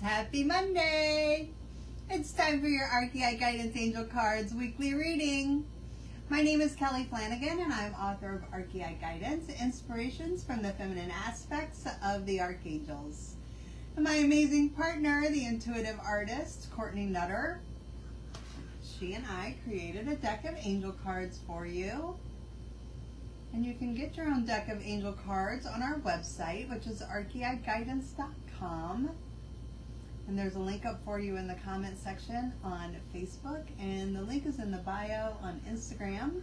Happy Monday! It's time for your Archeia Guidance Angel Cards weekly reading. My name is Kelly Flanagan and I'm author of Archeia Guidance, Inspirations from the Feminine Aspects of the Archangels. And my amazing partner, the intuitive artist, Courtney Nutter, she and I created a deck of angel cards for you. And you can get your own deck of angel cards on our website, which is archeiguidance.com. And there's a link up for you in the comment section on Facebook, and the link is in the bio on Instagram.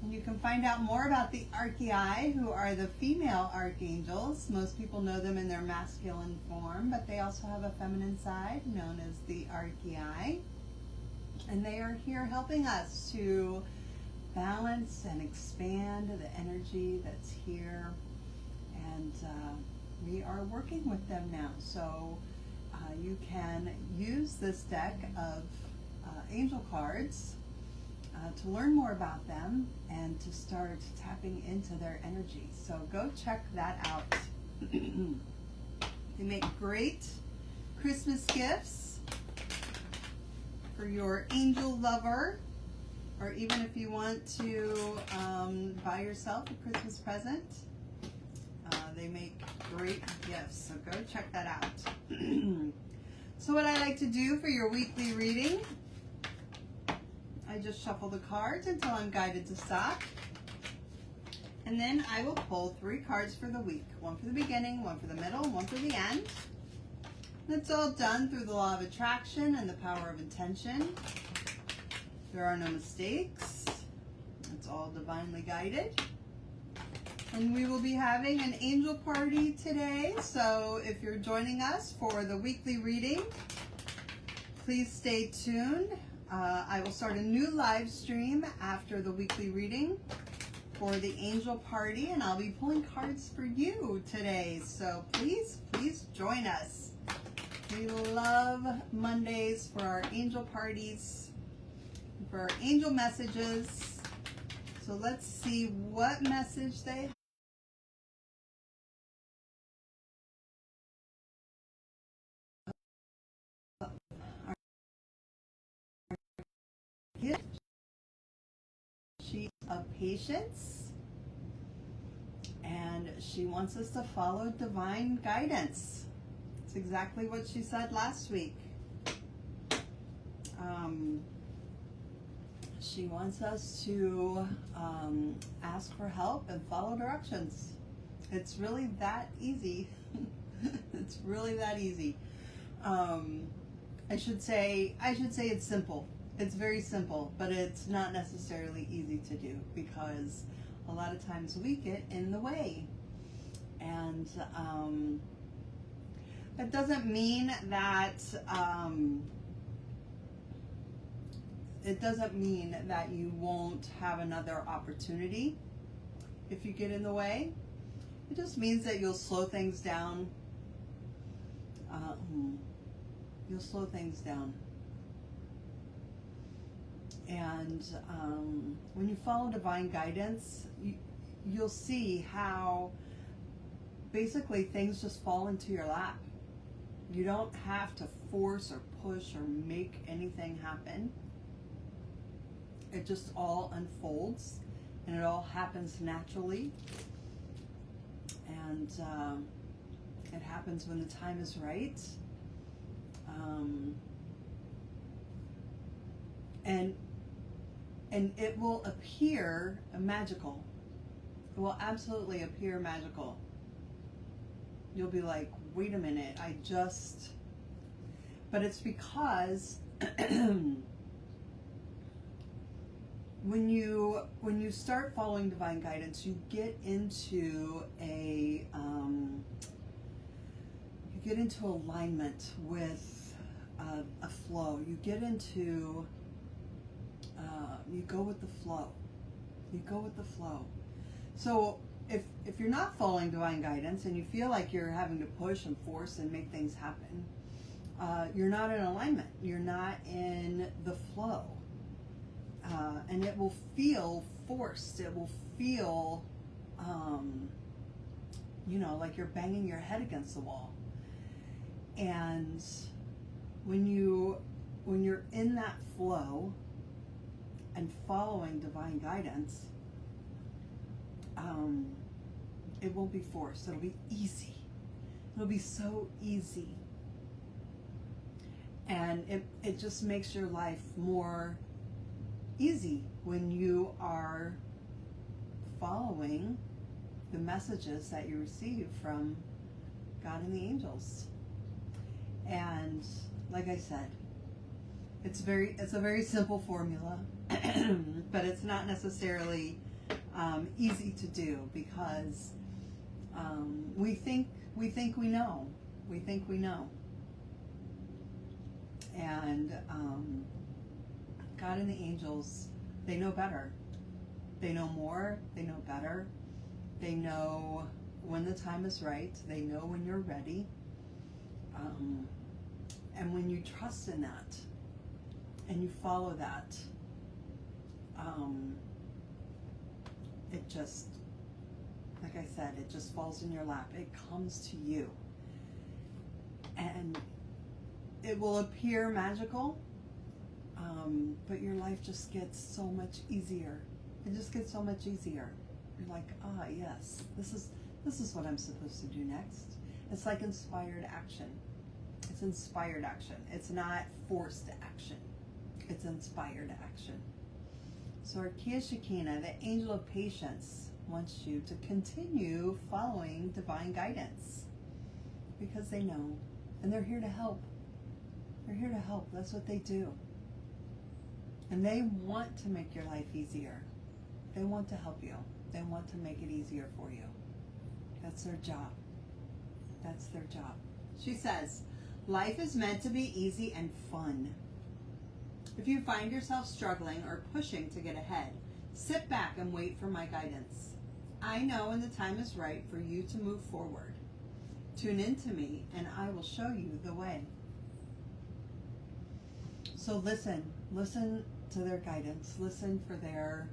And you can find out more about the Archeiai, who are the female archangels. Most people know them in their masculine form, but they also have a feminine side known as the Archeiai. And they are here helping us to balance and expand the energy that's here, and we are working with them now. So you can use this deck of angel cards to learn more about them and to start tapping into their energy. So go check that out. They make great Christmas gifts for your angel lover, or even if you want to buy yourself a Christmas present. They make great gifts, so go check that out. So what I like to do for your weekly reading, I just shuffle the cards until I'm guided to stop. And then I will pull 3 cards for the week. One for the beginning, one for the middle, and one for the end. And it's all done through the law of attraction and the power of intention. There are no mistakes. It's all divinely guided. And we will be having an angel party today. So if you're joining us for the weekly reading, please stay tuned. I will start a new live stream after the weekly reading for the angel party, and I'll be pulling cards for you today. So please join us. We love Mondays for our angel parties, for our angel messages. So let's see what message they have. She's of patience, and she wants us to follow divine guidance. It's exactly what she said last week. She wants us to ask for help and follow directions. It's really that easy. It's really that easy. I should say it's simple. It's very simple, but it's not necessarily easy to do because a lot of times we get in the way. And that doesn't mean that you won't have another opportunity if you get in the way. It just means that you'll slow things down. You'll slow things down. And when you follow divine guidance, you'll see how basically things just fall into your lap. You don't have to force or push or make anything happen. It just all unfolds, and it all happens naturally. And it happens when the time is right. And it will appear magical. It will absolutely appear magical. You'll be like, wait a minute, but it's because when you start following divine guidance, you get into alignment with a flow. You get into you go with the flow. You go with the flow. So if you're not following divine guidance and you feel like you're having to push and force and make things happen, you're not in alignment. You're not in the flow. And it will feel forced. It will feel, like you're banging your head against the wall. And when you're in that flow and following divine guidance, it won't be forced. It'll be easy. It'll be so easy. And it just makes your life more easy when you are following the messages that you receive from God and the angels. And like I said, it's a very simple formula, but it's not necessarily easy to do, because we think we know. And God and the angels, they know better. They know more. They know better. They know when the time is right. They know when you're ready. And when you trust in that and you follow that, it just, like I said, it just falls in your lap. It comes to you. And it will appear magical, but your life just gets so much easier. It just gets so much easier. You're like, yes, this is what I'm supposed to do next. It's like inspired action. It's inspired action. It's not forced action. It's inspired action. So Archeia Shekinah, the angel of patience, wants you to continue following divine guidance, because they know, and they're here to help. They're here to help. That's what they do. And they want to make your life easier. They want to help you. They want to make it easier for you. That's their job. That's their job. She says, life is meant to be easy and fun. If you find yourself struggling or pushing to get ahead, sit back and wait for my guidance. I know when the time is right for you to move forward. Tune in to me and I will show you the way. So listen to their guidance. Listen for their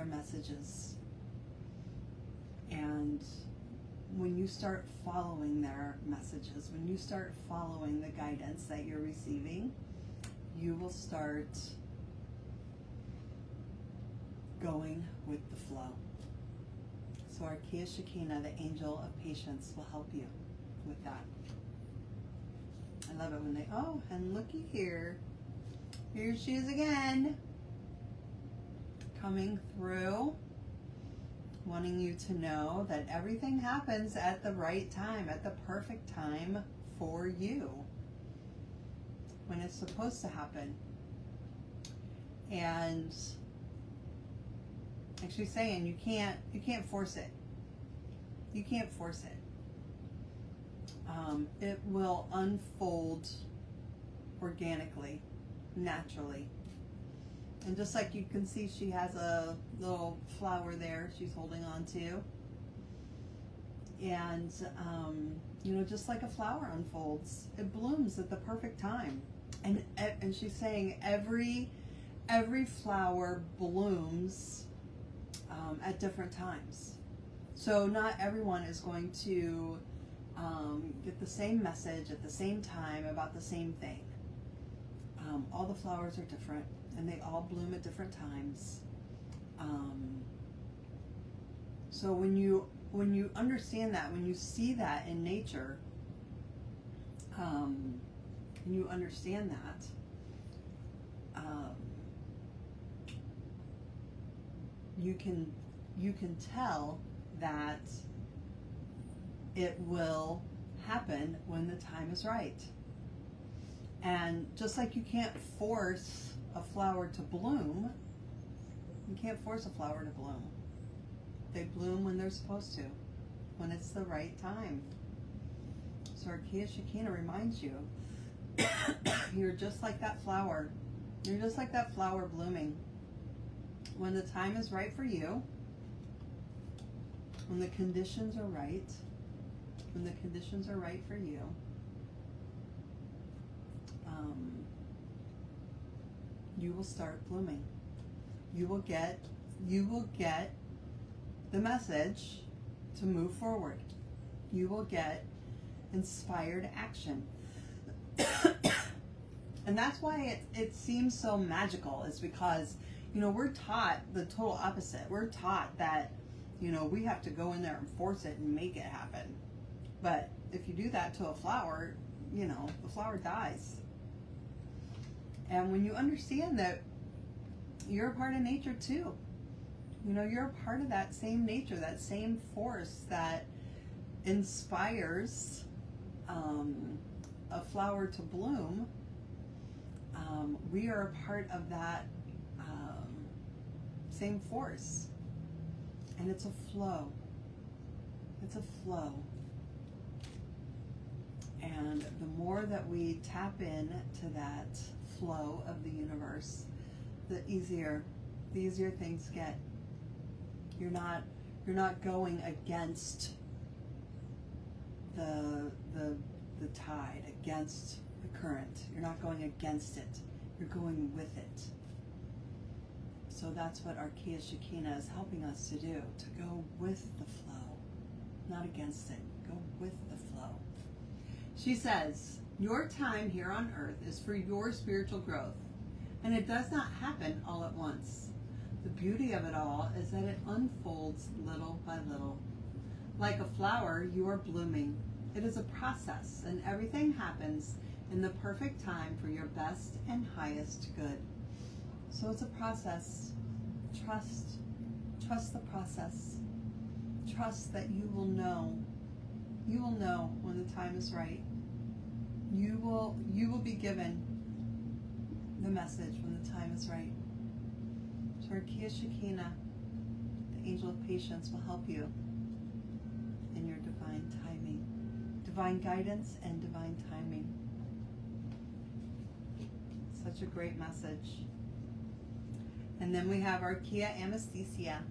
messages. And when you start following their messages, when you start following the guidance that you're receiving, you will start going with the flow. So Archeia Shekinah, the angel of patience, will help you with that. I love it when they, and looky here. Here she is again. Coming through, wanting you to know that everything happens at the right time, at the perfect time for you, when it's supposed to happen. And actually saying you can't force it. You can't force it. It will unfold organically, naturally. And just like you can see, she has a little flower there she's holding on to. And, just like a flower unfolds, it blooms at the perfect time. And she's saying every flower blooms at different times. So not everyone is going to get the same message at the same time about the same thing. All the flowers are different, and they all bloom at different times. So when you understand that, when you see that in nature, when you understand that, you can tell that it will happen when the time is right. And just like you can't force a flower to bloom, you can't force a flower to bloom. They bloom when they're supposed to, when it's the right time. So Archeia Shekinah reminds you, you're just like that flower. You're just like that flower blooming. When the time is right for you, when the conditions are right, when the conditions are right for you, you will start blooming. You will get the message to move forward. you will get inspired action. And that's why it seems so magical, is because, we're taught the total opposite. We're taught that, we have to go in there and force it and make it happen. But if you do that to a flower, the flower dies. And when you understand that you're a part of nature too, you're a part of that same nature, that same force that inspires a flower to bloom, we are a part of that same force. And it's a flow. It's a flow. And the more that we tap in to that flow of the universe, the easier things get. You're not going against the tide, against the current. You're not going against it. You're going with it. So that's what Archeia Shekinah is helping us to do, to go with the flow, not against it. Go with the flow. She says, your time here on earth is for your spiritual growth, and it does not happen all at once. The beauty of it all is that it unfolds little by little. Like a flower, you are blooming. It is a process, and everything happens in the perfect time for your best and highest good. So it's a process. Trust the process. Trust that you will know. You will know when the time is right. You will be given the message when the time is right. So Archeia Shekinah, the angel of patience, will help you in your divine timing, divine guidance, and divine timing. Such a great message. And then we have Archeia Amethystia.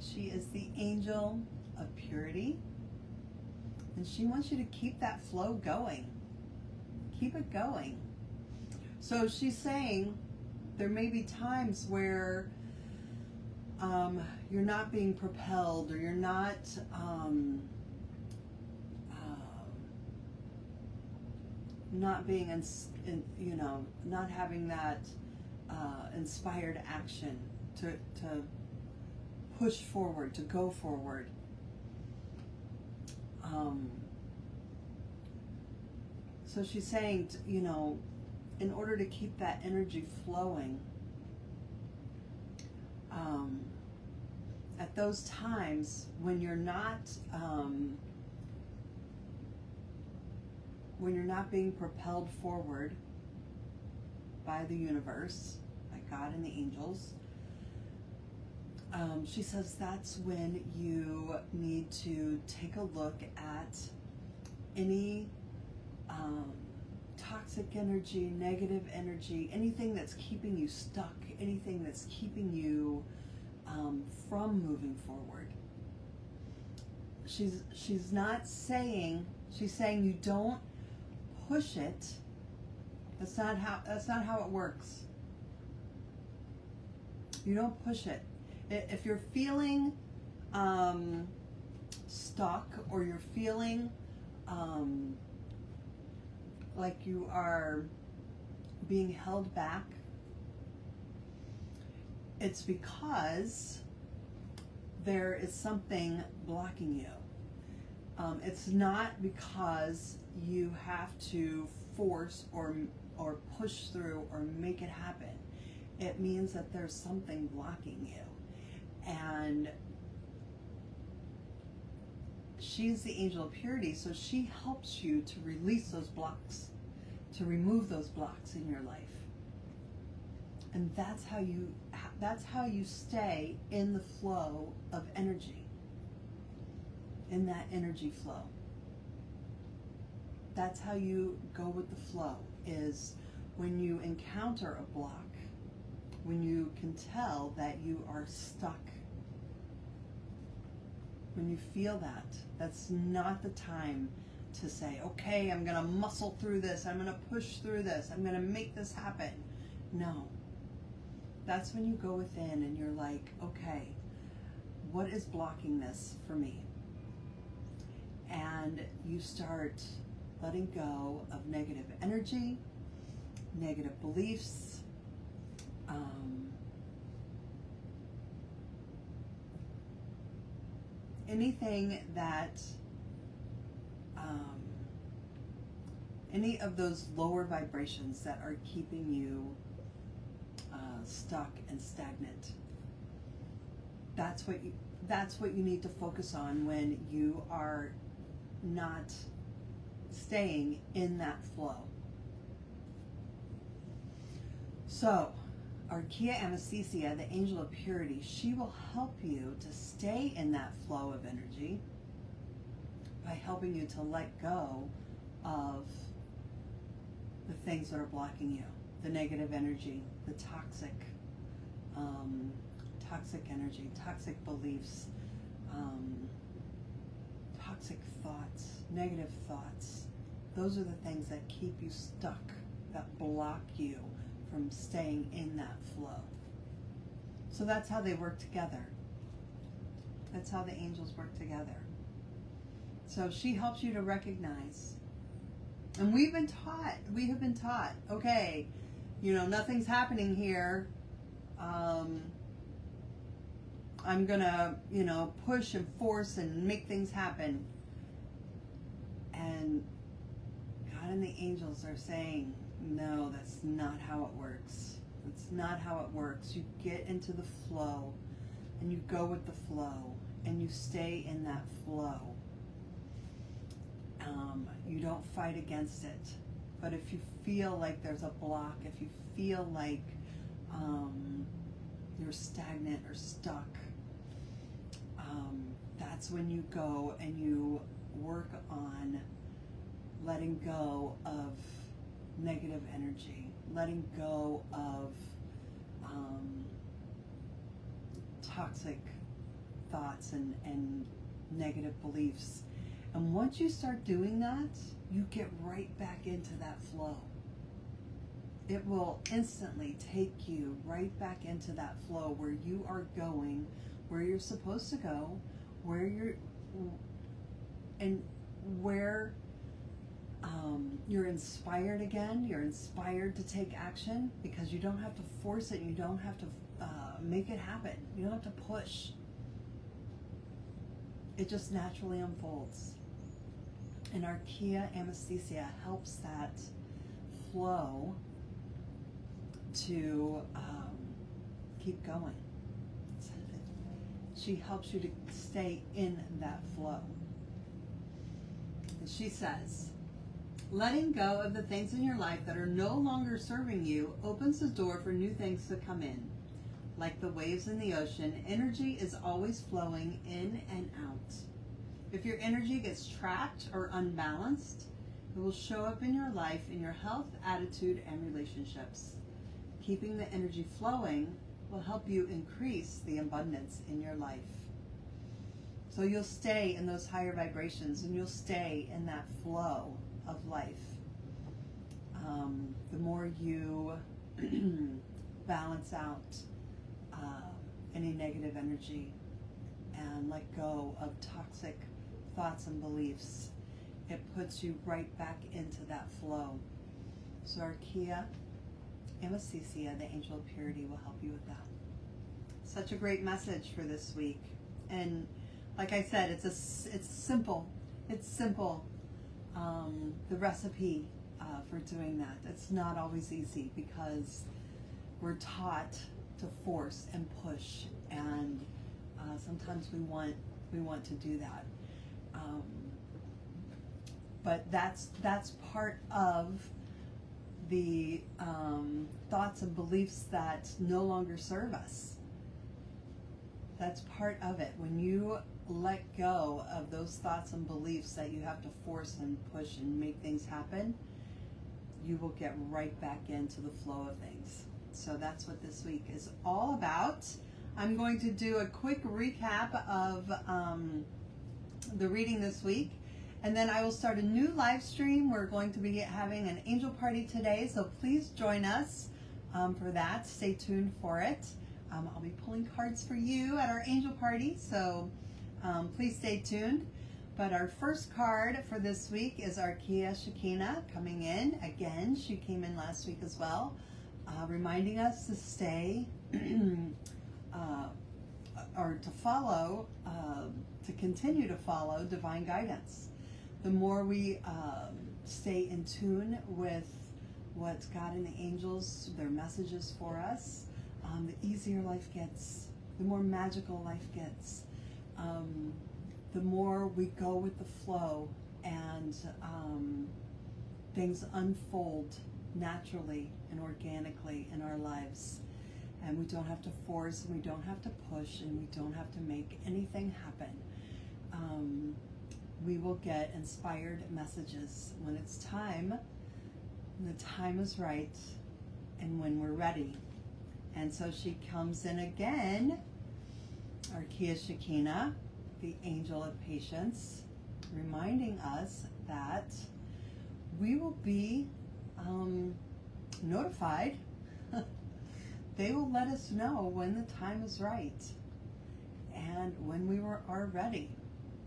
She is the angel of purity, and she wants you to keep that flow going. Keep it going. So she's saying there may be times where you're not being propelled, or you're not not being not having that inspired action to push forward, to go forward. So she's saying, in order to keep that energy flowing, at those times when you're not being propelled forward by the universe, by God and the angels, she says that's when you need to take a look at any toxic energy, negative energy, anything that's keeping you stuck, anything that's keeping you from moving forward. She's not saying, she's saying you don't push it. That's not how it works. You don't push it. If you're feeling stuck, or you're feeling like you are being held back, it's because there is something blocking you. It's not because you have to force or push through or make it happen. It means that there's something blocking you. And she's the angel of purity, so she helps you to release those blocks, to remove those blocks in your life. And that's how you stay in the flow of energy, in that energy flow. That's how you go with the flow, is when you encounter a block, when you can tell that you are stuck. When you feel that, that's not the time to say, okay, I'm going to muscle through this, I'm going to push through this, I'm going to make this happen. No. That's when you go within and you're like, okay, what is blocking this for me? and you start letting go of negative energy, negative beliefs, anything that, any of those lower vibrations that are keeping you stuck and stagnant. That's what you need to focus on when you are not staying in that flow. So, Archeia Amethystia, the angel of purity, she will help you to stay in that flow of energy by helping you to let go of the things that are blocking you, the negative energy, the toxic energy, toxic beliefs, toxic thoughts, negative thoughts. Those are the things that keep you stuck, that block you from staying in that flow. So that's how they work together. That's how the angels work together. So she helps you to recognize. And we have been taught, okay, nothing's happening here. I'm gonna, push and force and make things happen. And God and the angels are saying, no, that's not how it works. It's not how it works. You get into the flow and you go with the flow and you stay in that flow. You don't fight against it. But if you feel like there's a block, if you feel like you're stagnant or stuck, that's when you go and you work on letting go of negative energy, letting go of toxic thoughts and negative beliefs. And once you start doing that, you get right back into that flow. It will instantly take you right back into that flow where you are going, where you're supposed to go, where you're inspired again. You're inspired to take action because you don't have to force it. You don't have to make it happen. You don't have to push. It just naturally unfolds. And Archeia Amethystia helps that flow to keep going. She helps you to stay in that flow. And she says, letting go of the things in your life that are no longer serving you opens the door for new things to come in. Like the waves in the ocean, energy is always flowing in and out. If your energy gets trapped or unbalanced, it will show up in your life, in your health, attitude, and relationships. Keeping the energy flowing will help you increase the abundance in your life. So you'll stay in those higher vibrations and you'll stay in that flow of life. The more you balance out any negative energy and let go of toxic thoughts and beliefs, it puts you right back into that flow. So Archeia Amethystia, the angel of purity, will help you with that. Such a great message for this week. And like I said, it's simple. It's simple. The recipe for doing that. It's not always easy because we're taught to force and push, and sometimes we want to do that. But that's part of the thoughts and beliefs that no longer serve us. That's part of it. When you let go of those thoughts and beliefs that you have to force and push and make things happen, you will get right back into the flow of things. So that's what this week is all about. I'm going to do a quick recap of the reading this week, and then I will start a new live stream. We're going to be having an angel party today, so please join us for that. Stay tuned for it. I'll be pulling cards for you at our angel party, so please stay tuned. But our first card for this week is Archeia Shekinah coming in. Again, she came in last week as well, reminding us to stay or to follow, to continue to follow divine guidance. The more we stay in tune with what God and the angels, their messages for us, the easier life gets, the more magical life gets. The more we go with the flow and things unfold naturally and organically in our lives. And we don't have to force, and we don't have to push, and we don't have to make anything happen. We will get inspired messages when it's time, when the time is right, and when we're ready. And so she comes in again, Archeia Shekinah, the angel of patience, reminding us that we will be notified. They will let us know when the time is right and when we are ready.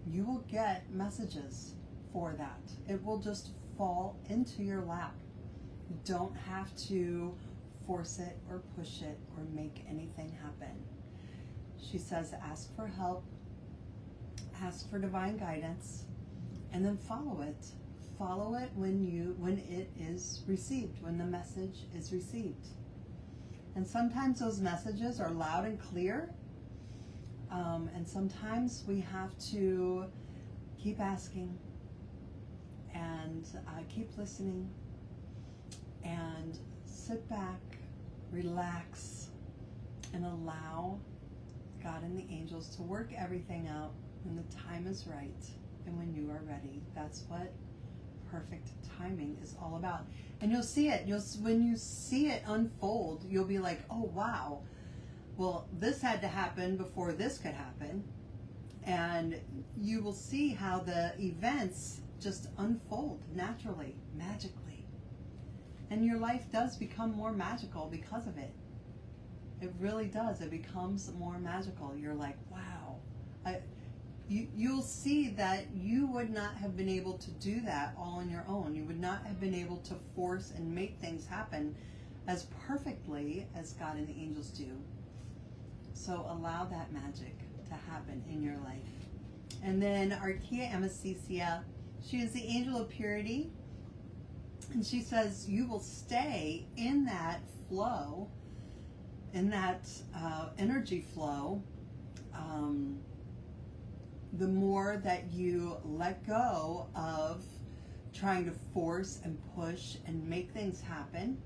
You will get messages for that. It will just fall into your lap. You don't have to force it or push it or make anything happen. She says, ask for help, ask for divine guidance, and then follow it. Follow it when it is received, when the message is received. And sometimes those messages are loud and clear, and sometimes we have to keep asking and keep listening and sit back, relax, and allow God and the angels to work everything out when the time is right and when you are ready. That's what perfect timing is all about. And you'll see it. When you see it unfold, you'll be like, oh, wow. Well, this had to happen before this could happen. And you will see how the events just unfold naturally, magically. And your life does become more magical because of it. It really does. It becomes more magical. You're like, wow. You'll see that you would not have been able to do that all on your own. You would not have been able to force and make things happen as perfectly as God and the angels do. So allow that magic to happen in your life. And then Archeia Amethystia, she is the angel of purity. And she says you will stay in that flow, in that energy flow, the more that you let go of trying to force and push and make things happen,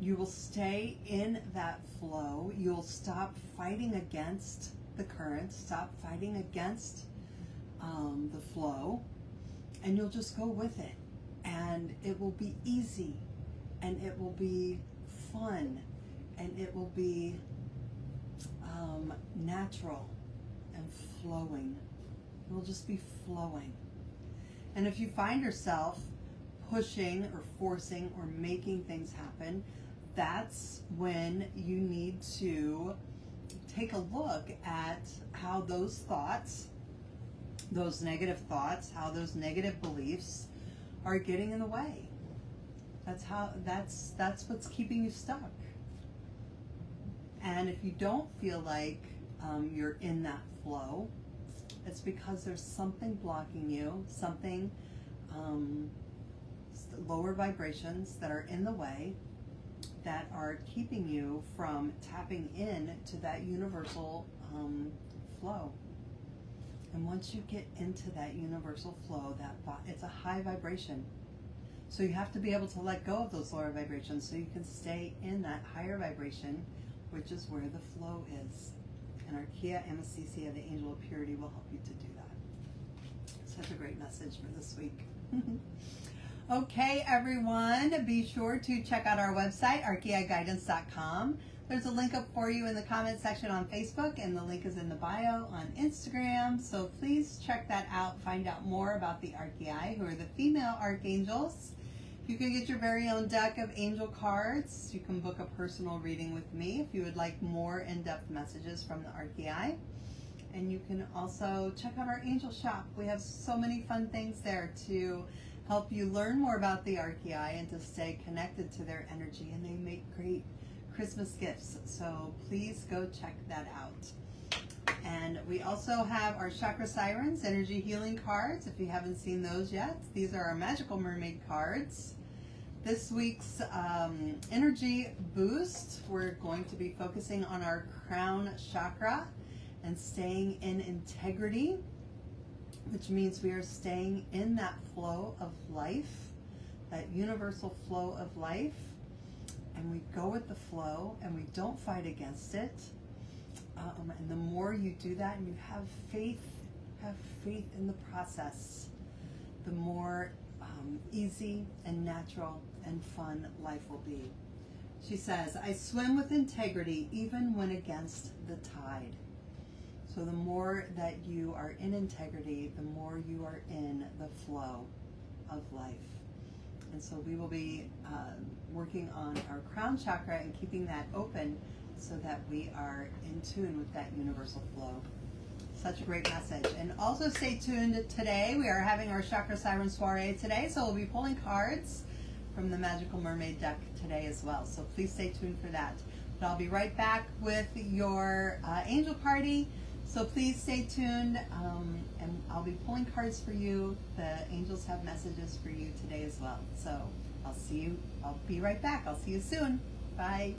you will stay in that flow. You'll stop fighting against the current, stop fighting against the flow, and you'll just go with it. And it will be easy, and it will be fun, and it will be natural and flowing. It will just be flowing. And if you find yourself pushing or forcing or making things happen, that's when you need to take a look at how those thoughts, those negative thoughts, how those negative beliefs are getting in the way. That's what's keeping you stuck. And if you don't feel like you're in that flow, it's because there's something blocking you, something, lower vibrations that are in the way that are keeping you from tapping in to that universal flow. And once you get into that universal flow, it's a high vibration. So you have to be able to let go of those lower vibrations so you can stay in that higher vibration, which is where the flow is. And Archeia Amethystia, the angel of purity, will help you to do that. Such a great message for this week. Okay, everyone, be sure to check out our website, archeiguidance.com. There's a link up for you in the comment section on Facebook, and the link is in the bio on Instagram. So please check that out. Find out more about the Archeiai, who are the female archangels. You can get your very own deck of angel cards. You can book a personal reading with me if you would like more in-depth messages from the Archeiai. And you can also check out our angel shop. We have so many fun things there to help you learn more about the Archeia and to stay connected to their energy. And they make great Christmas gifts. So please go check that out. And we also have our Chakra Sirens energy healing cards. If you haven't seen those yet, these are our Magical Mermaid cards. This week's energy boost, we're going to be focusing on our crown chakra and staying in integrity, which means we are staying in that flow of life, that universal flow of life, and we go with the flow and we don't fight against it. And the more you do that and you have faith in the process, the more easy and natural and fun life will be. She says, I swim with integrity even when against the tide. So the more that you are in integrity, the more you are in the flow of life. And so we will be working on our crown chakra and keeping that open so that we are in tune with that universal flow. Such a great message. And also stay tuned today. We are having our Chakra Siren Soiree today, so we'll be pulling cards from the Magical Mermaid deck today as well. So please stay tuned for that. But I'll be right back with your angel party. So please stay tuned, and I'll be pulling cards for you. The angels have messages for you today as well. So I'll be right back. I'll see you soon. Bye.